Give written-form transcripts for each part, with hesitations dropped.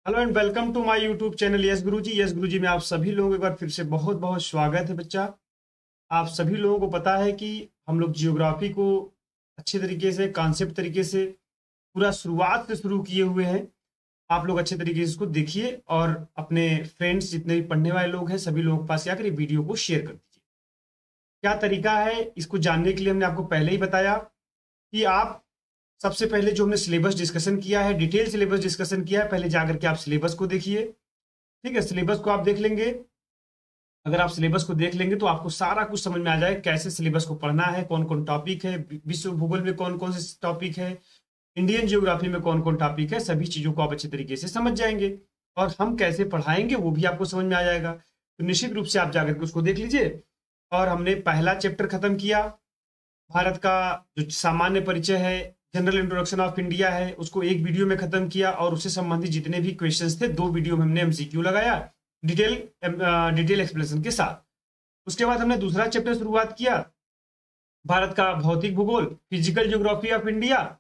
Hello and welcome to my YouTube channel yes Guruji में आप सभी लोगों को एक बार फिर से बहुत बहुत स्वागत है बच्चा। आप सभी लोगों को पता है कि हम लोग जियोग्राफी को अच्छे तरीके से कॉन्सेप्ट तरीके से पूरा शुरुआत से शुरू किए हुए हैं। आप लोग अच्छे तरीके से इसको देखिए और अपने फ्रेंड्स जितने भी पढ़ने वाले लोग हैं सभी लोगों के पास जाकर वीडियो को शेयर कर दीजिए। क्या तरीका है इसको जानने के लिए हमने आपको पहले ही बताया कि आप सबसे पहले जो हमने सिलेबस डिस्कशन किया है, डिटेल सिलेबस डिस्कशन किया है, पहले जाकर के आप सिलेबस को देखिए। ठीक है, सिलेबस को आप देख लेंगे। अगर आप सिलेबस को देख लेंगे तो आपको सारा कुछ समझ में आ जाएगा कैसे सिलेबस को पढ़ना है, कौन कौन टॉपिक है, विश्व भूगोल में कौन कौन से टॉपिक है, इंडियन जियोग्राफी में कौन कौन टॉपिक है, सभी चीजों को आप अच्छे तरीके से समझ जाएंगे और हम कैसे पढ़ाएंगे वो भी आपको समझ में आ जाएगा। तो निश्चित रूप से आप जाकर के उसको देख लीजिए। और हमने पहला चैप्टर खत्म किया, भारत का जो सामान्य परिचय है, जनरल इंट्रोडक्शन ऑफ इंडिया है, उसको एक वीडियो में खत्म किया और उससे संबंधित जितने भी क्वेश्चंस थे 2 वीडियो में हमने एमसीक्यू लगाया डिटेल एक्सप्लेनेशन के साथ। उसके बाद हमने दूसरा चैप्टर शुरुआत किया, भारत का भौतिक भूगोल, फिजिकल ज्योग्राफी ऑफ इंडिया।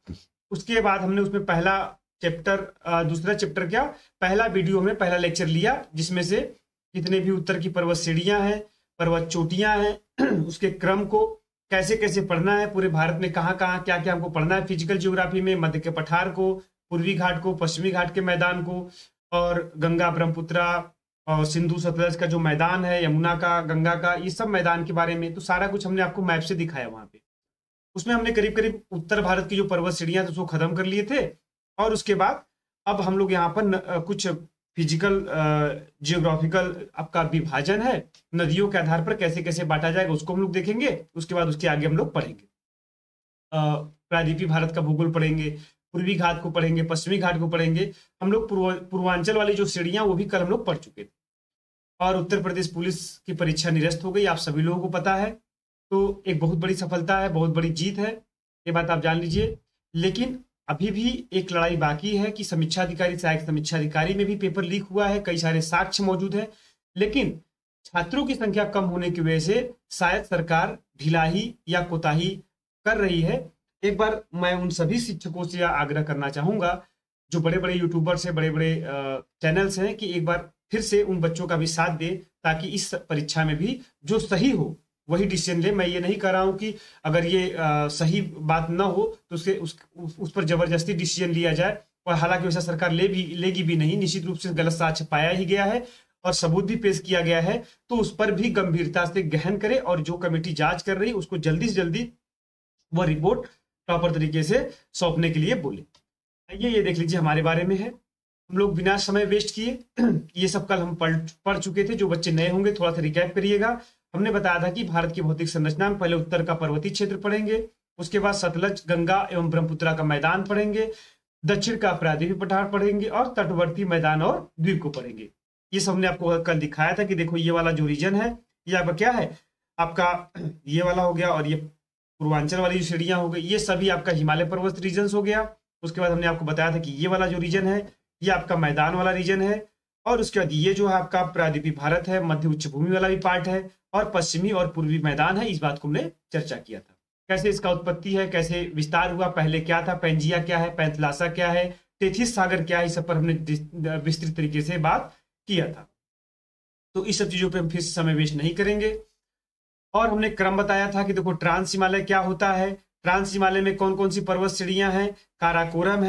उसके बाद हमने उसमें पहला चैप्टर दूसरा चैप्टर क्या पहला वीडियो में पहला लेक्चर लिया, जिसमें से जितने भी उत्तर की पर्वत श्रेणियां हैं, पर्वत चोटियां हैं, उसके क्रम को कैसे कैसे पढ़ना है, पूरे भारत में कहाँ कहाँ क्या क्या हमको पढ़ना है फिजिकल ज्योग्राफी में, मध्य के पठार को, पूर्वी घाट को, पश्चिमी घाट के मैदान को, और गंगा ब्रह्मपुत्रा और सिंधु सतलज का जो मैदान है, यमुना का, गंगा का, ये सब मैदान के बारे में तो सारा कुछ हमने आपको मैप से दिखाया वहां पे। उसमें हमने करीब करीब उत्तर भारत की जो पर्वत श्रेणियां थी उसको खत्म कर लिए थे। और उसके बाद अब हम लोग यहाँ पर कुछ फिजिकल जियोग्राफिकल आपका विभाजन है, नदियों के आधार पर कैसे कैसे बांटा जाएगा उसको हम लोग देखेंगे। उसके बाद उसके आगे हम लोग पढ़ेंगे, प्रायद्वीपीय भारत का भूगोल पढ़ेंगे, पूर्वी घाट को पढ़ेंगे, पश्चिमी घाट को पढ़ेंगे। हम लोग पूर्वांचल वाली जो श्रेणियां वो भी कल हम लोग पढ़ चुके थे। और उत्तर प्रदेश पुलिस की परीक्षा निरस्त हो गई, आप सभी लोगों को पता है। तो एक बहुत बड़ी सफलता है, बहुत बड़ी जीत है, ये बात आप जान लीजिए। लेकिन अभी भी एक लड़ाई बाकी है कि समीक्षा अधिकारी, सहायक समीक्षा अधिकारी में भी पेपर लीक हुआ है, कई सारे साक्ष्य मौजूद है, लेकिन छात्रों की संख्या कम होने की वजह से शायद सरकार ढिलाई या कोताही कर रही है। एक बार मैं उन सभी शिक्षकों से आग्रह करना चाहूंगा जो बड़े बड़े यूट्यूबर्स हैं, बड़े बड़े चैनल्स हैं, कि एक बार फिर से उन बच्चों का भी साथ दे ताकि इस परीक्षा में भी जो सही हो वही डिसीजन ले। मैं ये नहीं कर रहा हूं कि अगर ये सही बात ना हो तो उसके उस पर जबरदस्ती डिसीजन लिया जाए, और हालांकि वैसा सरकार लेगी भी नहीं। निश्चित रूप से गलत साक्ष्य पाया ही गया है और सबूत भी पेश किया गया है, तो उस पर भी गंभीरता से गहन करे और जो कमेटी जांच कर रही है उसको जल्दी से जल्दी वह रिपोर्ट प्रॉपर तरीके से सौंपने के लिए बोले। ये देख लीजिए हमारे बारे में है। हम लोग बिना समय वेस्ट किए ये सब कल हम पढ़ चुके थे। जो बच्चे नए होंगे थोड़ा सा रिकैप करिएगा। हमने बताया था कि भारत की भौतिक संरचना में पहले उत्तर का पर्वतीय क्षेत्र पढ़ेंगे, उसके बाद सतलज, गंगा एवं ब्रह्मपुत्रा का मैदान पढ़ेंगे, दक्षिण का प्रायद्वीपीय पठार पढ़ेंगे और तटवर्ती मैदान और द्वीप को पढ़ेंगे। ये सब हमने आपको कल दिखाया था कि देखो ये वाला जो रीजन है ये आपका क्या है, आपका ये वाला हो गया, और ये पूर्वांचल वाली जो श्रेणियां हो गई ये सभी आपका हिमालय पर्वत रीजन हो गया। उसके बाद हमने आपको बताया था कि ये वाला जो रीजन है ये आपका मैदान वाला रीजन है, और उसके बाद ये जो है आपका प्रायद्वीपीय भारत है, मध्य उच्च भूमि वाला भी पार्ट है, और पश्चिमी और पूर्वी मैदान है। इस बात को हमने चर्चा किया था, कैसे इसका उत्पत्ति है, कैसे विस्तार हुआ, पहले क्या था, पेंजिया क्या है, पैंथलासा क्या है, टेथिस सागर क्या है, इस सब पर हमने विस्तृत तरीके से बात किया था। तो इस सब चीजों पे हम फिर समय वेस्ट नहीं करेंगे। और हमने क्रम बताया था कि देखो ट्रांस हिमालय क्या होता है, ट्रांस हिमालय में कौन कौन सी पर्वत श्रेणियां हैं, काराकोरम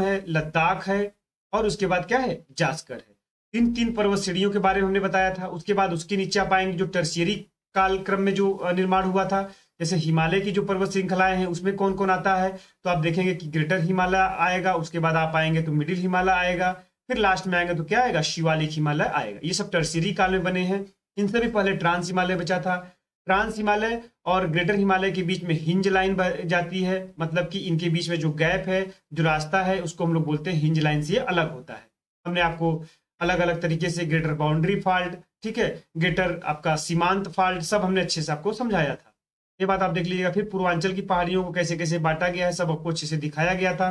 है, लद्दाख है, और उसके बाद क्या है, जास्कर है। इन 3 पर्वत श्रेणियों के बारे में हमने बताया था। उसके बाद उसके नीचे आप आएंगे जो टर्शियरी कालक्रम में जो निर्माण हुआ था, जैसे हिमालय की जो पर्वत श्रृंखलाएं हैं उसमें कौन कौन आता है, तो आप देखेंगे कि ग्रेटर हिमालय आएगा, उसके बाद आप आएंगे तो मिडिल हिमालय आएगा, फिर लास्ट में आएंगे तो क्या आएगा, शिवालिक हिमालय आएगा। ये सब टर्शियरी काल में बने हैं। इनसे भी पहले ट्रांस हिमालय बचा था। ट्रांस हिमालय और ग्रेटर हिमालय के बीच में हिंज लाइन जाती है, मतलब कि इनके बीच में जो गैप है, जो रास्ता है, उसको हम लोग बोलते हैं हिंज लाइन से ये अलग होता है। हमने आपको अलग अलग तरीके से ग्रेटर बाउंड्री फॉल्ट, ठीक है, ग्रेटर आपका सीमांत फॉल्ट, सब हमने अच्छे से आपको समझाया था। ये बात आप देख लीजिएगा। फिर पूर्वांचल की पहाड़ियों को कैसे कैसे बांटा गया है सब आपको अच्छे से दिखाया गया था।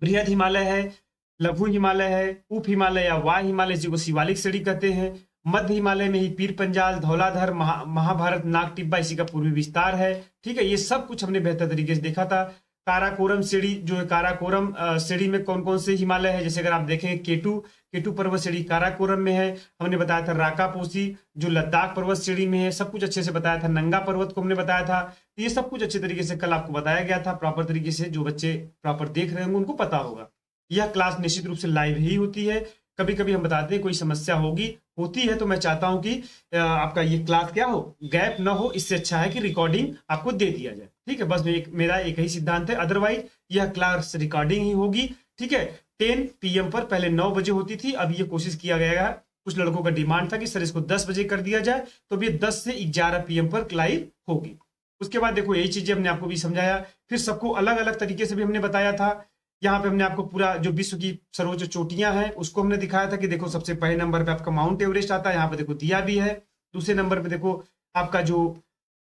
बृहद हिमालय है, लघु हिमालय है, उप हिमालय या वाय हिमालय जिसको शिवालिक श्रेणी कहते हैं, मध्य हिमालय में ही पीर पंजाल, धौलाधर, महाभारत, नाग टिब्बा इसी का पूर्वी विस्तार है। ठीक है, ये सब कुछ हमने बेहतर तरीके से देखा था। काराकोरम श्रेणी जो है, काराकोरम श्रेणी में कौन कौन से हिमालय है, जैसे अगर आप देखें केटू पर्वत श्रेणी काराकोरम में है। हमने बताया था राकापोसी जो लद्दाख पर्वत श्रेणी में है, सब कुछ अच्छे से बताया था। नंगा पर्वत को हमने बताया था। तो ये सब कुछ अच्छे तरीके से कल आपको बताया गया था प्रॉपर तरीके से। जो बच्चे प्रॉपर देख रहे होंगे उनको पता होगा। यह क्लास निश्चित रूप से लाइव ही होती है। कभी कभी हम बताते हैं कोई समस्या होती है तो मैं चाहता हूं कि आपका ये क्लास क्या हो, गैप ना हो। इससे अच्छा है कि रिकॉर्डिंग आपको दे दिया जाए, ठीक है। बस मेरा एक ही सिद्धांत है, अदरवाइज यह क्लास रिकॉर्डिंग ही होगी, ठीक है। 10 PM पर पहले 9 बजे होती थी, अब ये कोशिश किया गया है। कुछ लड़कों का डिमांड था कि सर इसको 10 बजे कर दिया जाए, तो ये 10 से 11 PM पर लाइव होगी। उसके बाद देखो यही चीजें हमने आपको भी समझाया, फिर सबको अलग अलग तरीके से भी हमने बताया था। यहाँ पे हमने आपको पूरा जो विश्व की सर्वोच्च चोटियां हैं उसको हमने दिखाया था कि देखो सबसे पहले नंबर पे आपका माउंट एवरेस्ट आता है, यहाँ पे देखो दिया भी है। दूसरे नंबर पे देखो आपका जो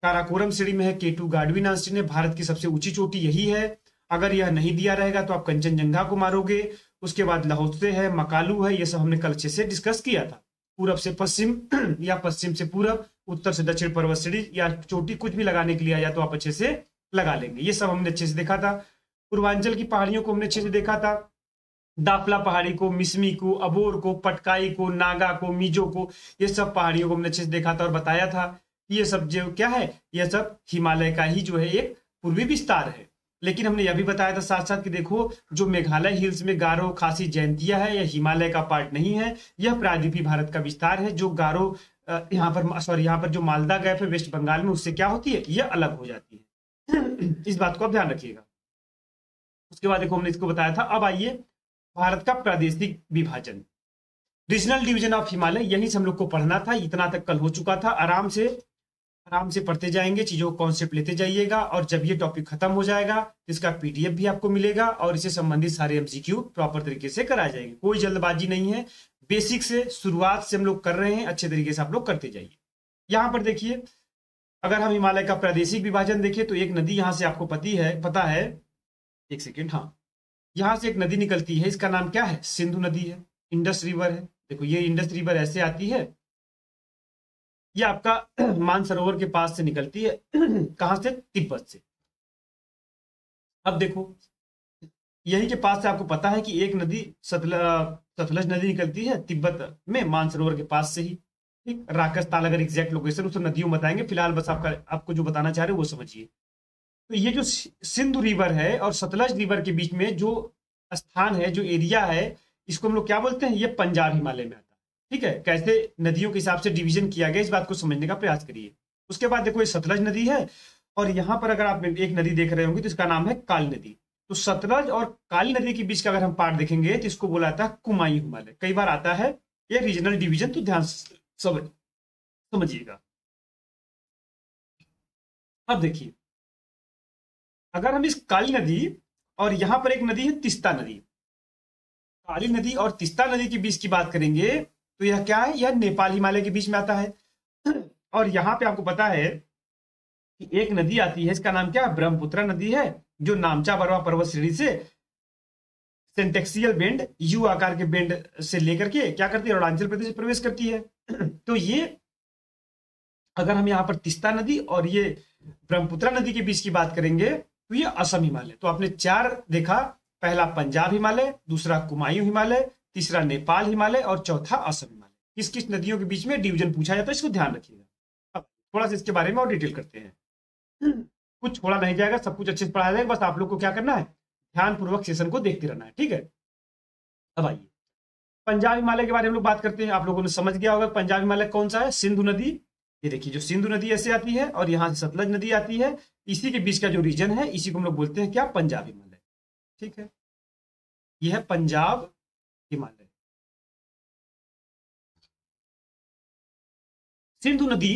काराकोरम श्रेणी में है केटू गाडविन श्रेणी है, भारत की सबसे ऊंची चोटी यही है। अगर यह नहीं दिया रहेगा तो आप कंचनजंगा को मारोगे। उसके बाद लाहौसे है, मकालू है, ये सब हमने कल अच्छे से डिस्कस किया था। पूरब से पश्चिम या पश्चिम से पूरब, उत्तर से दक्षिण पर्वत श्रेणी या चोटी कुछ भी लगाने के लिए आया तो आप अच्छे से लगा लेंगे। ये सब हमने अच्छे से देखा था। पूर्वांचल की पहाड़ियों को हमने अच्छे से देखा था। दाफला पहाड़ी को, मिसमी को, अबोर को, पटकाई को, नागा को, मिजो को, ये सब पहाड़ियों को हमने अच्छे से देखा था और बताया था कि ये सब जो क्या है, यह सब हिमालय का ही जो है एक पूर्वी विस्तार है। लेकिन हमने यह भी बताया था साथ साथ कि देखो जो मेघालय हिल्स में गारो, खासी, जयंतिया है, यह हिमालय का पार्ट नहीं है, यह प्रायद्वीपीय भारत का विस्तार है। जो गारो यहाँ पर जो मालदा गैप है वेस्ट बंगाल में, उससे क्या होती है, यह अलग हो जाती है। इस बात को आप ध्यान रखिएगा। उसके बाद देखो हमने इसको बताया था। अब आइए भारत का प्रादेशिक विभाजन, रीजनल डिवीजन ऑफ हिमालय, यहीं से हम लोग को पढ़ना था। इतना तक कल हो चुका था। आराम से पढ़ते जाएंगे, चीजों को कॉन्सेप्ट लेते जाइएगा, और जब ये टॉपिक खत्म हो जाएगा तो इसका PDF भी आपको मिलेगा और इससे संबंधित सारे MCQ प्रॉपर तरीके से कराए जाएंगे। कोई जल्दबाजी नहीं है, बेसिक से शुरुआत से हम लोग कर रहे हैं, अच्छे तरीके से आप लोग करते जाइए। यहाँ पर देखिए, अगर हम हिमालय का प्रादेशिक विभाजन देखें तो एक नदी यहाँ से आपको पता है, एक सेकेंड, हाँ, यहां से एक नदी निकलती है, इसका नाम क्या है, सिंधु नदी है, इंडस रिवर है। देखो ये इंडस रिवर ऐसे आती है, ये आपका मानसरोवर के पास से निकलती है। कहां से, तिब्बत से। अब देखो यही के पास से आपको पता है कि एक नदी सतलज नदी निकलती है तिब्बत में, मानसरोवर के पास से ही, ठीक। राकस ताल अगर एग्जैक्ट लोकेशन उस नदियों बताएंगे, फिलहाल बस आपको जो बताना चाह रहे हो वो समझिए। तो ये जो सिंधु रिवर है और सतलज रिवर के बीच में जो स्थान है, जो एरिया है, इसको हम लोग क्या बोलते हैं, ये पंजाब हिमालय में आता है, ठीक है। कैसे नदियों के हिसाब से डिवीजन किया गया, इस बात को समझने का प्रयास करिए। उसके बाद देखो ये सतलज नदी है, और यहाँ पर अगर आप एक नदी देख रहे होंगे तो इसका नाम है काली नदी। तो सतलज और काली नदी के बीच का अगर हम पार्ट देखेंगे तो इसको बोला जाता है कुमाई हिमालय। कई बार आता है ये रीजनल डिवीजन, तो ध्यान समझिएगा। अब देखिए, अगर हम इस काली नदी और यहां पर एक नदी है तिस्ता नदी, काली नदी और तिस्ता नदी के बीच की बात करेंगे तो यह क्या है, यह नेपाल हिमालय के बीच में आता है। और यहां पे आपको पता है कि एक नदी आती है, इसका नाम क्या है, ब्रह्मपुत्र नदी है, जो नामचा बरवा पर्वत श्रेणी से सेंटेक्सियल बेंड, यू आकार के बेंड से लेकर के क्या करती है, अरुणाचल प्रदेश में प्रवेश करती है। तो ये अगर हम यहाँ पर तिस्ता नदी और ये ब्रह्मपुत्र नदी के बीच की बात करेंगे तो ये असम हिमालय। तो आपने 4 देखा, पहला पंजाब हिमालय, दूसरा कुमायूं हिमालय, तीसरा नेपाल हिमालय और चौथा असम हिमालय। किस किस नदियों के बीच में डिवीजन पूछा जाता है, इसको ध्यान रखिएगा। अब थोड़ा सा इसके बारे में और डिटेल करते हैं। कुछ छोड़ा नहीं जाएगा, सब कुछ अच्छे से पढ़ाया जाएगा, बस आप लोग को क्या करना है, ध्यान पूर्वक सेशन को देखते रहना है, ठीक है। अब आइए पंजाब हिमालय के बारे में हम लोग बात करते हैं। आप लोगों ने समझ गया होगा पंजाब हिमालय कौन सा है, सिंधु नदी। ये देखिए जो सिंधु नदी ऐसे आती है और यहाँ से सतलज नदी आती है, इसी के बीच का जो रीजन है इसी को हम लोग बोलते हैं क्या, पंजाब हिमालय, ठीक है। यह है पंजाब हिमालय। सिंधु नदी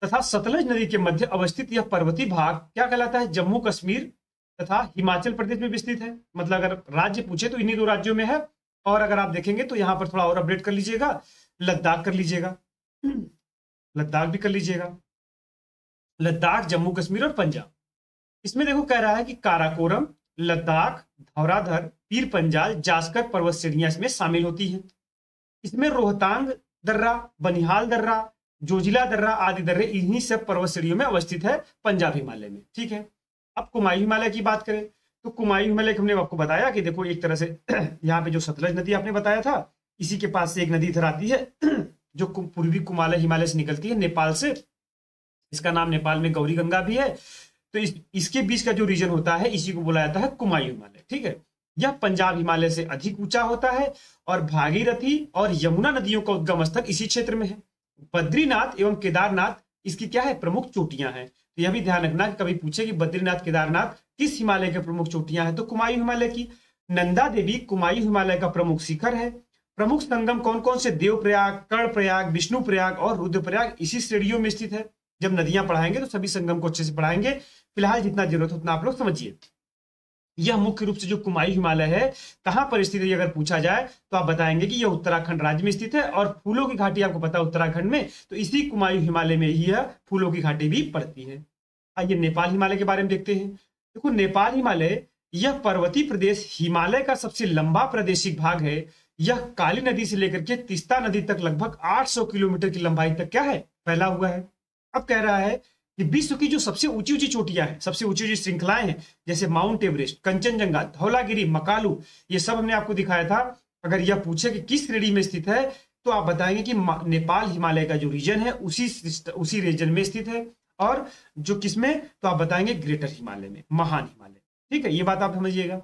तथा सतलज नदी के मध्य अवस्थित यह पर्वतीय भाग क्या कहलाता है, जम्मू कश्मीर तथा हिमाचल प्रदेश में विस्तृत है। मतलब अगर राज्य पूछे तो इन्हीं 2 राज्यों में है। और अगर आप देखेंगे तो यहां पर थोड़ा और अपडेट कर लीजिएगा, लद्दाख कर लीजिएगा, लद्दाख भी कर लीजिएगा, लद्दाख, जम्मू कश्मीर और पंजाब। इसमें देखो कह रहा है कि काराकोरम, लद्दाख, धौराधर, पीर पंजाल, जास्कर पर्वत श्रेणियां इसमें शामिल होती हैं। इसमें रोहतांग दर्रा, बनिहाल दर्रा, जोजिला दर्रा आदि दर्रे इन्हीं सब पर्वत श्रेणियों में अवस्थित है पंजाब हिमालय में, ठीक है। अब कुमायूं हिमालय की बात करें तो कुमायूं हिमालय हमने आपको बताया कि देखो एक तरह से यहाँ पे जो सतलज नदी आपने बताया था, इसी के पास से एक नदी इधर आती है जो पूर्वी कुमायूं हिमालय से निकलती है नेपाल से। इसका नाम नेपाल में गौरी गंगा भी है। तो इसके बीच का जो रीजन होता है इसी को बोला जाता है कुमायूं हिमालय। ठीक है, यह पंजाब हिमालय से अधिक ऊंचा होता है और भागीरथी और यमुना नदियों का उद्गम स्थल इसी क्षेत्र में है। बद्रीनाथ एवं केदारनाथ इसकी क्या है, प्रमुख चोटियां हैं। तो यह भी ध्यान रखना कि कभी पूछे कि बद्रीनाथ केदारनाथ किस हिमालय के प्रमुख चोटियां हैं, तो कुमायूं हिमालय की। नंदा देवी कुमायूं हिमालय का प्रमुख शिखर है। प्रमुख संगम कौन कौन से, देवप्रयाग, कर्णप्रयाग, विष्णुप्रयाग और रुद्रप्रयाग इसी श्रेणियों में स्थित है। जब नदियां पढ़ाएंगे तो सभी संगम को अच्छे से पढ़ाएंगे, फिलहाल जितना जरूरत है उतना आप लोग समझिए। यह मुख्य रूप से जो कुमायूं हिमालय है कहां पर स्थित है, अगर पूछा जाए तो आप बताएंगे कि यह उत्तराखंड राज्य में स्थित है। और फूलों की घाटी आपको पता है उत्तराखंड में, तो इसी कुमायूं हिमालय में ही यह फूलों की घाटी भी पड़ती है। आइए नेपाल हिमालय के बारे में देखते हैं। देखो नेपाल हिमालय यह पर्वतीय प्रदेश हिमालय का सबसे लंबा प्रादेशिक भाग है। यह काली नदी से लेकर के तीस्ता नदी तक लगभग 800 किलोमीटर की लंबाई तक क्या है, फैला हुआ है। अब कह रहा है कि विश्व की जो सबसे ऊंची ऊंची चोटियां हैं, सबसे ऊंची ऊंची श्रृंखलाएं हैं, जैसे माउंट एवरेस्ट, कंचनजंगा, धौलागिरी, मकालू, ये सब हमने आपको दिखाया था। अगर यह पूछे कि किस श्रेणी में स्थित है तो आप बताएंगे कि नेपाल हिमालय का जो रीजन है उसी रीजन में स्थित है। और जो किसमें, तो आप बताएंगे ग्रेटर हिमालय में, महान हिमालय। ठीक है, ये बात आप समझिएगा।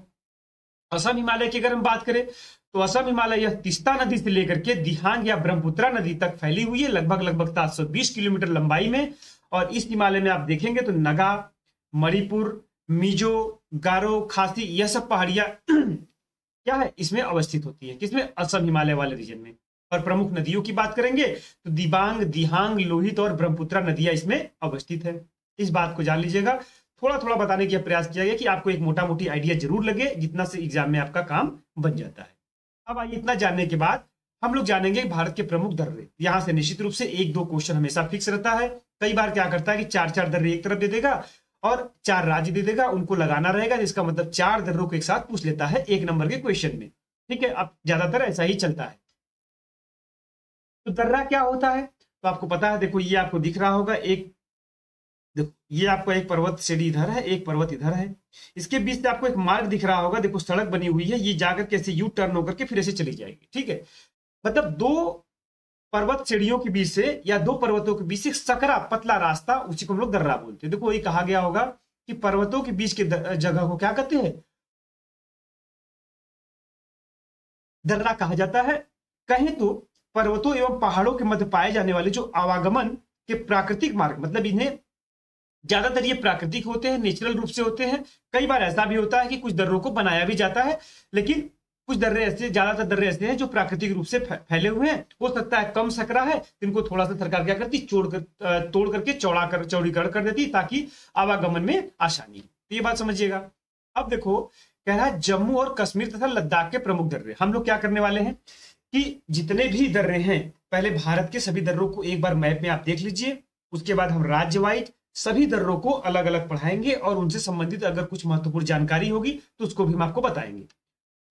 असम हिमालय की अगर हम बात करें तो असम हिमालय यह तीस्ता नदी से लेकर के दिहांग या ब्रह्मपुत्रा नदी तक फैली हुई है, लगभग 720 किलोमीटर लंबाई में। और इस हिमालय में आप देखेंगे तो नगा, मणिपुर, मिजो, गारो, खासी, यह सब पहाड़ियां क्या है, इसमें अवस्थित होती है। किसमें, असम हिमालय वाले रीजन में। और प्रमुख नदियों की बात करेंगे तो दिबांग, दिहांग, लोहित और ब्रह्मपुत्रा नदियां इसमें अवस्थित है। इस बात को जान लीजिएगा। थोड़ा थोड़ा बताने का प्रयास किया गया कि आपको एक मोटा मोटी आइडिया जरूर लगे, जितना से एग्जाम में आपका काम बन जाता है। अब आइए इतना जानने के बाद हम लोग जानेंगे भारत के प्रमुख दर्रे। यहां से निश्चित रूप से 1-2 क्वेश्चन हमेशा फिक्स रहता है। कई बार क्या करता है कि 4-4 दर्रे एक तरफ दे देगा और 4 राज्य दे देगा, उनको लगाना रहेगा, जिसका मतलब 4 दर्रों को एक साथ पूछ लेता है 1 नंबर के क्वेश्चन में। ठीक है, अब ज्यादातर ऐसा ही चलता है। तो दर्रा क्या होता है तो आपको पता है, देखो ये आपको दिख रहा होगा, एक देखो ये आपको एक पर्वत श्रेणी इधर है, एक पर्वत इधर है, इसके बीच से आपको एक मार्ग दिख रहा होगा, देखो सड़क बनी हुई है, ये जाकर के ऐसे यू टर्न होकर के फिर ऐसे चली जाएगी। ठीक है, मतलब 2 पर्वत श्रेणियों के बीच से या 2 पर्वतों के बीच से सकरा पतला रास्ता, उसी को हम लोग दर्रा बोलते हैं। देखो ये कहा गया होगा कि पर्वतों के बीच के जगह को क्या कहते हैं, दर्रा कहा जाता है। कहें तो पर्वतों एवं पहाड़ों के मध्य पाए जाने वाले जो आवागमन के प्राकृतिक मार्ग, मतलब इन्हें ज्यादातर ये प्राकृतिक होते हैं, नेचुरल रूप से होते हैं। कई बार ऐसा भी होता है कि कुछ दर्रों को बनाया भी जाता है, लेकिन कुछ दर्रे ऐसे, ज्यादातर दर्रे ऐसे हैं जो प्राकृतिक रूप से फैले हुए हैं। हो सकता है कम सकरा है, इनको थोड़ा सा सरकार क्या करती, तोड़ करके चौड़ीकरण कर देती, ताकि आवागमन में आसानी। तो ये बात समझिएगा। अब देखो कह रहा है जम्मू और कश्मीर तथा लद्दाख के प्रमुख दर्रे। हम लोग क्या करने वाले हैं कि जितने भी दर्रे हैं, पहले भारत के सभी दर्रों को एक बार मैप में आप देख लीजिए, उसके बाद हम राज्य वाइज सभी दर्रों को अलग अलग पढ़ाएंगे और उनसे संबंधित अगर कुछ महत्वपूर्ण जानकारी होगी तो उसको भी हम आपको बताएंगे।